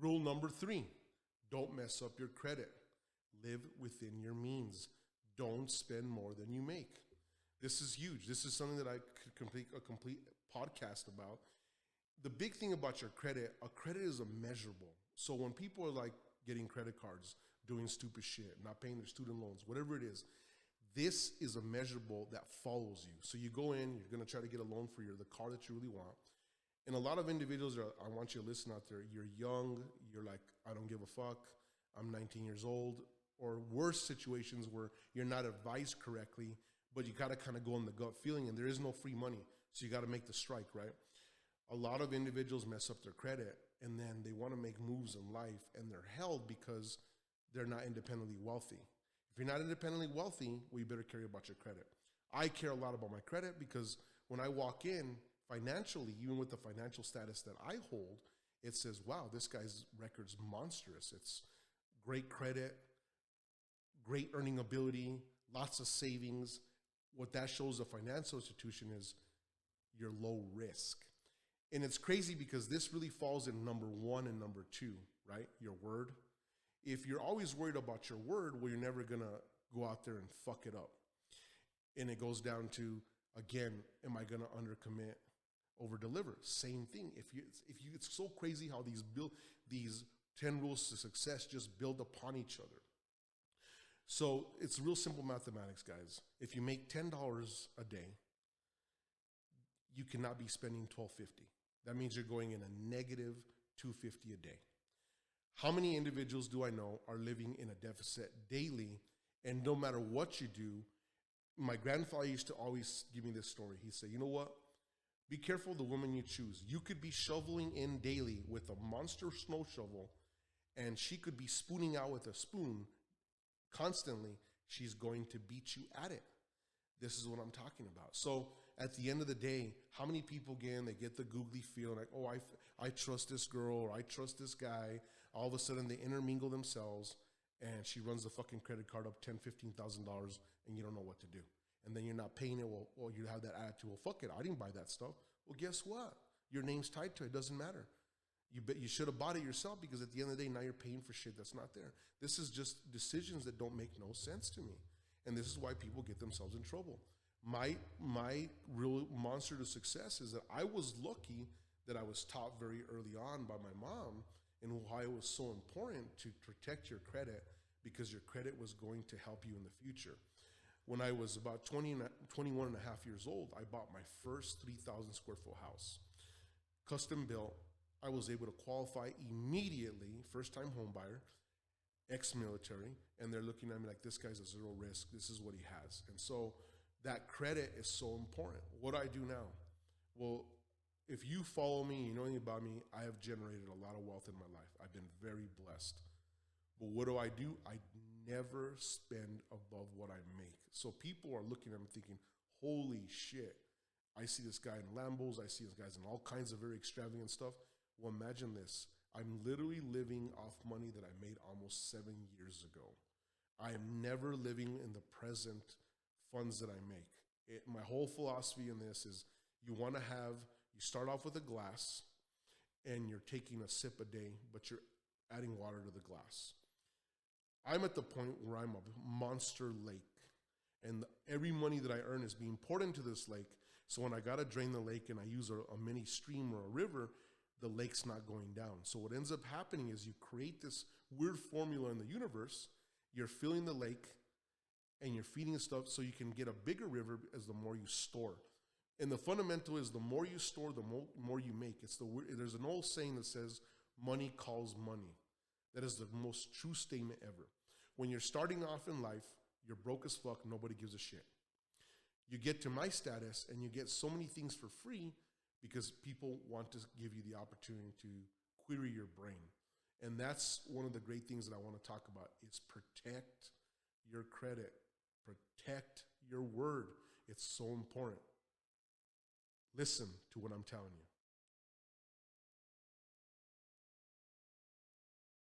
Rule number 3, don't mess up your credit. Live within your means. Don't spend more than you make. This is huge. This is something that I could complete a complete podcast about. The big thing about your credit, a credit is immeasurable. So when people are like getting credit cards, doing stupid shit, not paying their student loans, whatever it is, this is a measurable that follows you. So you go in, you're going to try to get a loan for the car that you really want. And a lot of individuals I want you to listen out there, you're young, you're like, I don't give a fuck, I'm 19 years old, or worse situations where you're not advised correctly, but you got to kind of go on the gut feeling, and there is no free money. So you got to make the strike, right? A lot of individuals mess up their credit, and then they want to make moves in life, and they're held because they're not independently wealthy. If you're not independently wealthy, well, you better care about your credit. I care a lot about my credit because when I walk in financially, even with the financial status that I hold, it says, wow, this guy's record's monstrous. It's great credit, great earning ability, lots of savings. What that shows a financial institution is you're low risk. And it's crazy because this really falls in number 1 and number 2, right? Your word. If you're always worried about your word, well, you're never going to go out there and fuck it up. And it goes down to, again, am I going to undercommit, over-deliver? Same thing. It's so crazy how these 10 rules to success just build upon each other. So it's real simple mathematics, guys. If you make $10 a day, you cannot be spending $12.50. That means you're going in a negative $2.50 a day. How many individuals do I know are living in a deficit daily? And no matter what you do, my grandfather used to always give me this story. He said, you know what? Be careful the woman you choose. You could be shoveling in daily with a monster snow shovel, and she could be spooning out with a spoon constantly. She's going to beat you at it. This is what I'm talking about. So at the end of the day, how many people, again, they get the googly feeling like, oh, I trust this girl or I trust this guy. All of a sudden they intermingle themselves and she runs the fucking credit card up $10,000, $15,000 and you don't know what to do. And then you're not paying it. Well, you have that attitude. Well, fuck it. I didn't buy that stuff. Well, guess what? Your name's tied to it. It doesn't matter. You should have bought it yourself because at the end of the day, now you're paying for shit that's not there. This is just decisions that don't make no sense to me. And this is why people get themselves in trouble. My real monster to success is that I was lucky that I was taught very early on by my mom and why it was so important to protect your credit because your credit was going to help you in the future. When I was about 21 and a half years old, I bought my first 3,000 square foot house. Custom built. I was able to qualify immediately, first time home buyer, ex-military, and they're looking at me like, this guy's a zero risk. This is what he has. And so that credit is so important. What do I do now? Well, if you follow me, you know anything about me, I have generated a lot of wealth in my life. I've been very blessed. But what do? I never spend above what I make. So people are looking at me thinking, holy shit, I see this guy in Lambos, I see this guys in all kinds of very extravagant stuff. Well, imagine this. I'm literally living off money that I made almost 7 years ago. I am never living in the present funds that I make. My whole philosophy in this is you start off with a glass and you're taking a sip a day, but you're adding water to the glass. I'm at the point where I'm a monster lake, and every money that I earn is being poured into this lake. So when I got to drain the lake and I use a mini stream or a river, the lake's not going down. So what ends up happening is you create this weird formula in the universe. You're filling the lake and you're feeding stuff so you can get a bigger river as the more you store. And the fundamental is the more you store, the more you make. There's an old saying that says, money calls money. That is the most true statement ever. When you're starting off in life, you're broke as fuck, nobody gives a shit. You get to my status and you get so many things for free because people want to give you the opportunity to query your brain. And that's one of the great things that I want to talk about is protect your credit, protect your word. It's so important. Listen to what I'm telling you.